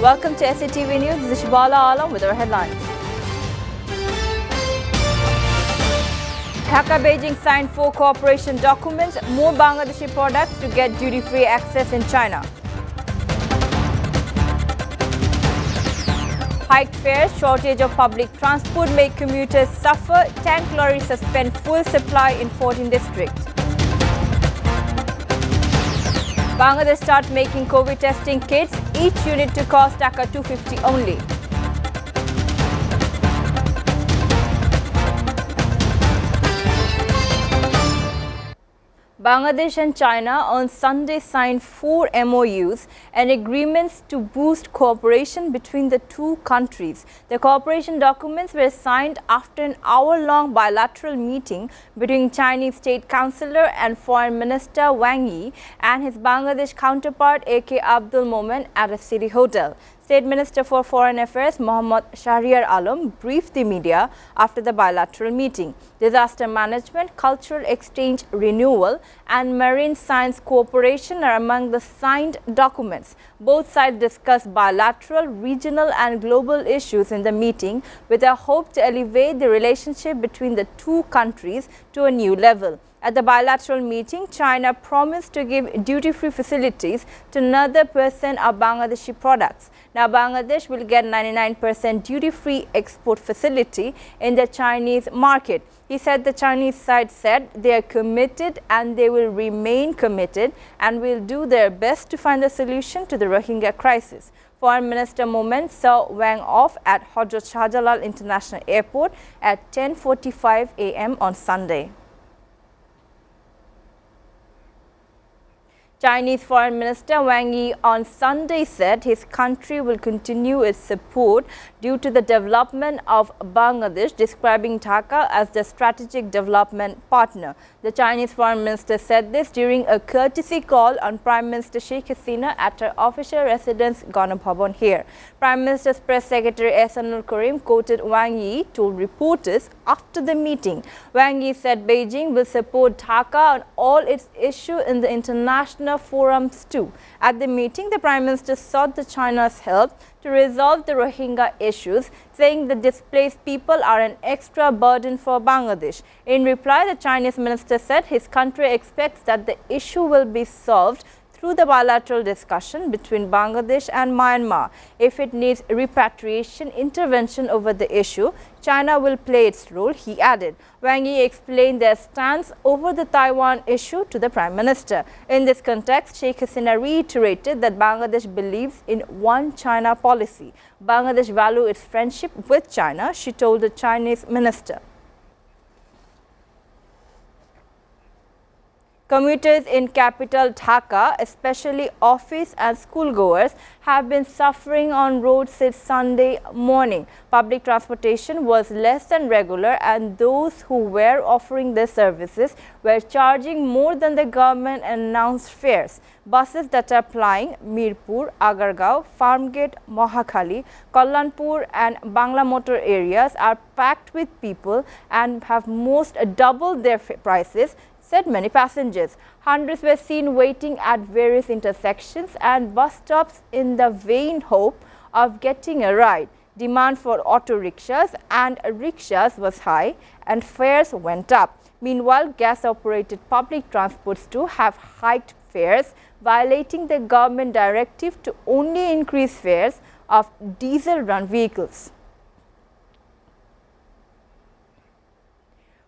Welcome to SATV News. This is Shibala Alam with our headlines. Dhaka Beijing signed 4 cooperation documents, more Bangladeshi products to get duty-free access in China. Hiked fares, shortage of public transport make commuters suffer. Tank lorries suspend fuel supply in 14 districts. Bangladesh start making COVID testing kits, each unit to cost Dhaka 250 only. Bangladesh and China on Sunday signed 4 MOUs and agreements to boost cooperation between the two countries. The cooperation documents were signed after an hour-long bilateral meeting between Chinese State Councillor and Foreign Minister Wang Yi and his Bangladesh counterpart A.K. Abdul Momen at a city hotel. State Minister for Foreign Affairs Mohammad Shahriar Alam briefed the media after the bilateral meeting. Disaster management, cultural exchange renewal and marine science cooperation are among the signed documents. Both sides discussed bilateral, regional and global issues in the meeting with a hope to elevate the relationship between the two countries to a new level. At the bilateral meeting, China promised to give duty-free facilities to another percent of Bangladeshi products. Now, Bangladesh will get 99% duty-free export facility in the Chinese market. He said the Chinese side said they are committed and they will remain committed and will do their best to find a solution to the Rohingya crisis. Foreign Minister Momen saw Wang off at Hazrat Shahjalal International Airport at 10:45 a.m. on Sunday. Chinese Foreign Minister Wang Yi on Sunday said his country will continue its support due to the development of Bangladesh, describing Dhaka as the strategic development partner. The Chinese Foreign Minister said this during a courtesy call on Prime Minister Sheikh Hasina at her official residence Ganabhavan here. Prime Minister's Press Secretary Ehsanul Karim quoted Wang Yi told reporters after the meeting. Wang Yi said Beijing will support Dhaka on all its issues in the international forums too. At the meeting, the Prime Minister sought the China's help to resolve the Rohingya issues, saying the displaced people are an extra burden for Bangladesh. In reply, the Chinese minister said his country expects that the issue will be solved through the bilateral discussion between Bangladesh and Myanmar. If it needs repatriation intervention over the issue, China will play its role, he added. Wang Yi explained their stance over the Taiwan issue to the Prime Minister. In this context, Sheikh Hasina reiterated that Bangladesh believes in one China policy. Bangladesh values its friendship with China, she told the Chinese minister. Commuters in capital Dhaka, especially office and schoolgoers, have been suffering on roads since Sunday morning. Public transportation was less than regular and those who were offering their services were charging more than the government announced fares. Buses that are plying Mirpur, Agargaon, Farmgate, Mohakhali, Kallanpur and Bangla motor areas are packed with people and have most doubled their prices, said many passengers. Hundreds were seen waiting at various intersections and bus stops in the vain hope of getting a ride. Demand for auto rickshaws and rickshaws was high and fares went up. Meanwhile, gas-operated public transports too have hiked fares, violating the government directive to only increase fares of diesel-run vehicles.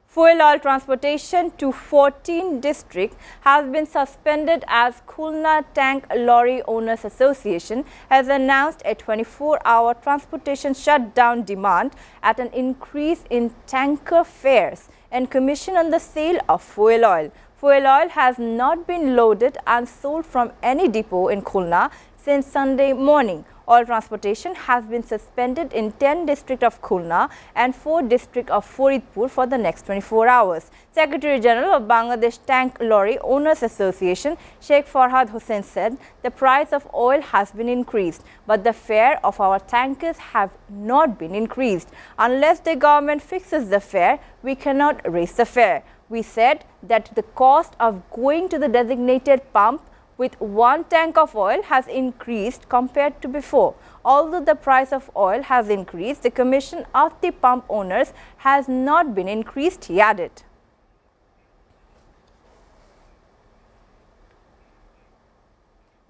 Fuel oil transportation to 14 districts has been suspended as Khulna Tank Lorry Owners Association has announced a 24-hour transportation shutdown demand at an increase in tanker fares and commission on the sale of fuel oil. Fuel oil has not been loaded and sold from any depot in Khulna since Sunday morning. Oil transportation has been suspended in 10 districts of Khulna and 4 districts of Faridpur for the next 24 hours. Secretary General of Bangladesh Tank Lorry Owners Association Sheikh Farhad Hussain said the price of oil has been increased, but the fare of our tankers have not been increased. Unless the government fixes the fare, we cannot raise the fare. We said that the cost of going to the designated pump with 1 tank of oil has increased compared to before. Although the price of oil has increased, the commission of the pump owners has not been increased, he added.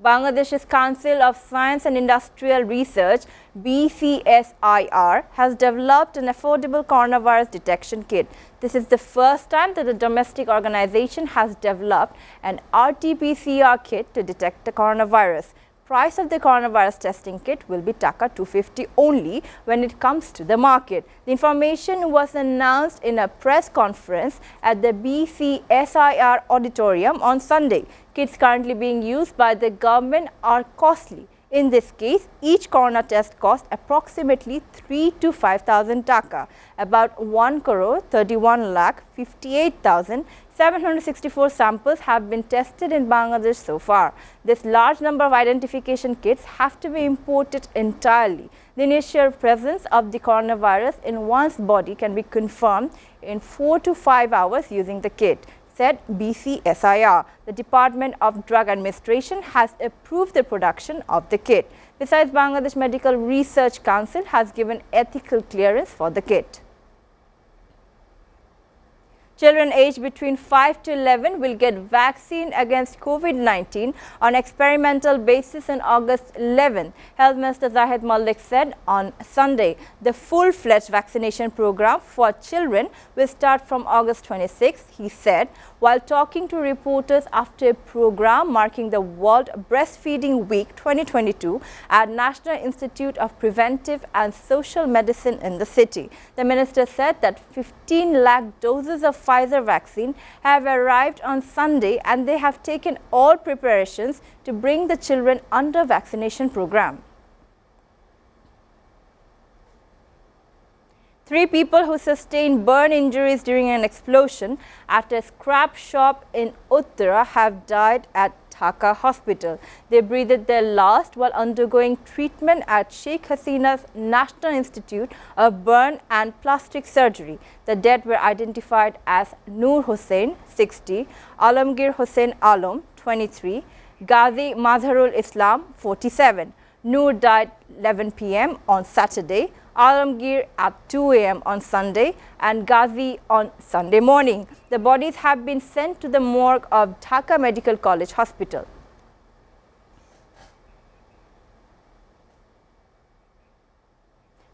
Bangladesh's Council of Science and Industrial Research (BCSIR) has developed an affordable coronavirus detection kit. This is the first time that a domestic organization has developed an RT-PCR kit to detect the coronavirus. Price of the coronavirus testing kit will be Dhaka 250 only when it comes to the market. The information was announced in a press conference at the BCSIR auditorium on Sunday. Kits currently being used by the government are costly. In this case, each corona test cost approximately 3 to 5,000 Dhaka. About 1 crore 31 lakh 58,764 samples have been tested in Bangladesh so far. This large number of identification kits have to be imported entirely. The initial presence of the coronavirus in one's body can be confirmed in 4 to 5 hours using the kit, said BCSIR. The Department of Drug Administration has approved the production of the kit. Besides, Bangladesh Medical Research Council has given ethical clearance for the kit. Children aged between 5 to 11 will get vaccine against COVID-19 on experimental basis on August 11. Health Minister Zahid Malik said on Sunday the full-fledged vaccination program for children will start from August 26. He said while talking to reporters after a program marking the World Breastfeeding Week 2022 at National Institute of Preventive and Social Medicine in the city. The minister said that 15 lakh doses of Pfizer vaccine have arrived on Sunday and they have taken all preparations to bring the children under vaccination program. 3 people who sustained burn injuries during an explosion at a scrap shop in Uttara have died at Dhaka hospital. They breathed their last while undergoing treatment at Sheikh Hasina's National Institute of Burn and Plastic Surgery. The dead were identified as Noor Hussain, 60, Alamgir Hussain Alam, 23, Ghazi Mazharul Islam, 47. Noor died 11 p.m. on Saturday, Alamgir at 2 a.m. on Sunday and Ghazi on Sunday morning. The bodies have been sent to the morgue of Dhaka Medical College Hospital.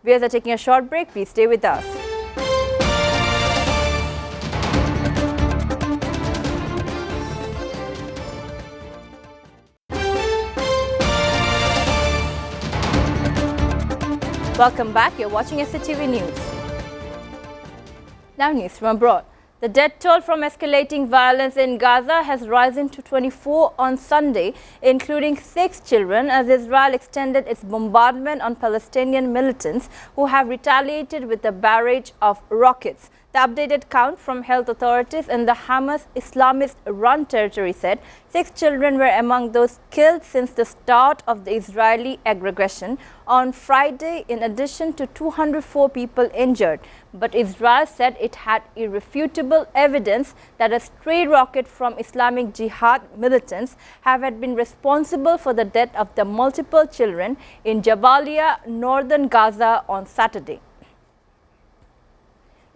Viewers are taking a short break. Please stay with us. Welcome back. You're watching SATV News. Now news from abroad. The death toll from escalating violence in Gaza has risen to 24 on Sunday, including 6 children, as Israel extended its bombardment on Palestinian militants who have retaliated with a barrage of rockets. The updated count from health authorities in the Hamas Islamist-run territory said 6 children were among those killed since the start of the Israeli aggression on Friday, in addition to 204 people injured. But Israel said it had irrefutable evidence that a stray rocket from Islamic Jihad militants had been responsible for the death of the multiple children in Jabalia, northern Gaza on Saturday.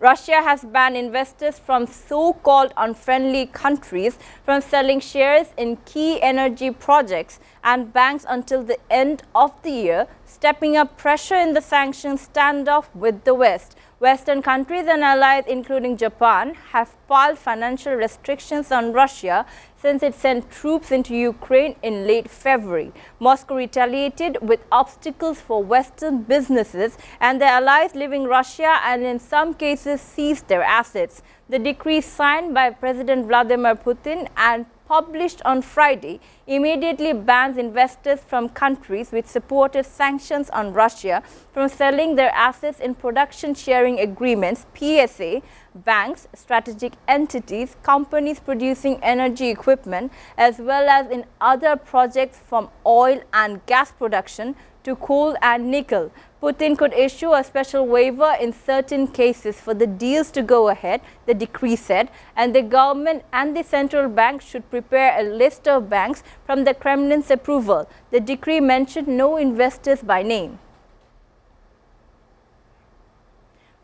Russia has banned investors from so-called unfriendly countries from selling shares in key energy projects and banks until the end of the year, stepping up pressure in the sanctions standoff with the West. Western countries and allies, including Japan, have piled financial restrictions on Russia since it sent troops into Ukraine in late February. Moscow retaliated with obstacles for Western businesses and their allies leaving Russia and in some cases seized their assets. The decree signed by President Vladimir Putin and published on Friday immediately bans investors from countries which supported sanctions on Russia from selling their assets in production sharing agreements, PSA, banks, strategic entities, companies producing energy equipment, as well as in other projects from oil and gas production to coal and nickel. Putin could issue a special waiver in certain cases for the deals to go ahead, the decree said, and the government and the central bank should prepare a list of banks from the Kremlin's approval. The decree mentioned no investors by name.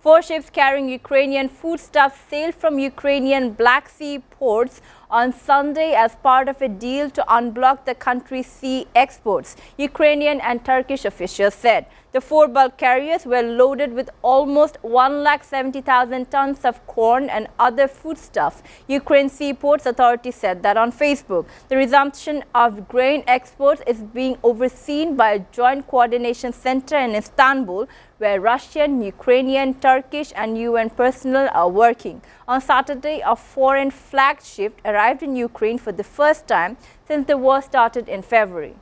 4 ships carrying Ukrainian foodstuffs sailed from Ukrainian Black Sea ports on Sunday as part of a deal to unblock the country's sea exports, Ukrainian and Turkish officials said. The 4 bulk carriers were loaded with almost 170,000 tons of corn and other foodstuffs. Ukraine Seaports Authority said that on Facebook. The resumption of grain exports is being overseen by a joint coordination center in Istanbul, where Russian, Ukrainian, Turkish and UN personnel are working. On Saturday, a foreign flagged ship arrived in Ukraine for the first time since the war started in February.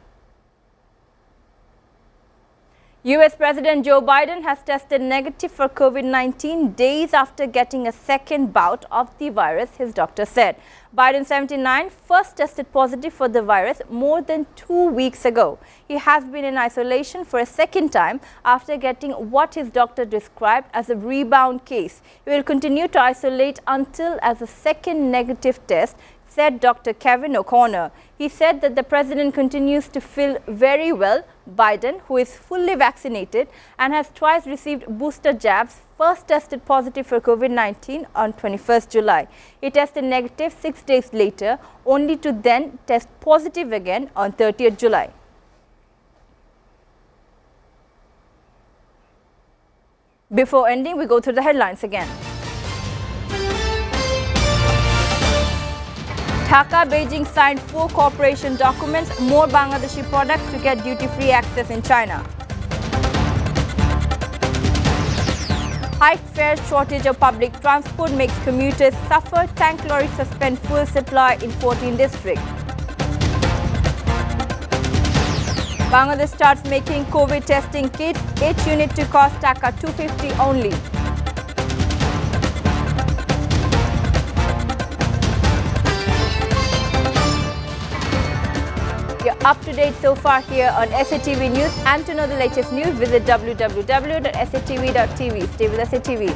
US President Joe Biden has tested negative for COVID-19 days after getting a second bout of the virus, his doctor said. Biden, 79, first tested positive for the virus more than 2 weeks ago. He has been in isolation for a second time after getting what his doctor described as a rebound case. He will continue to isolate until as a second negative test, said Dr. Kevin O'Connor. He said that the president continues to feel very well. Biden, who is fully vaccinated and has twice received booster jabs, first tested positive for COVID-19 on 21st July. He tested negative 6 days later, only to then test positive again on 30th July. Before ending, we go through the headlines again. Dhaka, Beijing signed 4 cooperation documents, more Bangladeshi products to get duty-free access in China. High fare, shortage of public transport makes commuters suffer. Tank lorries suspend fuel supply in 14 districts. Bangladesh starts making COVID testing kits. Each unit to cost Dhaka 250 only. You're up to date so far here on SATV News, and to know the latest news, visit www.satv.tv. Stay with SATV.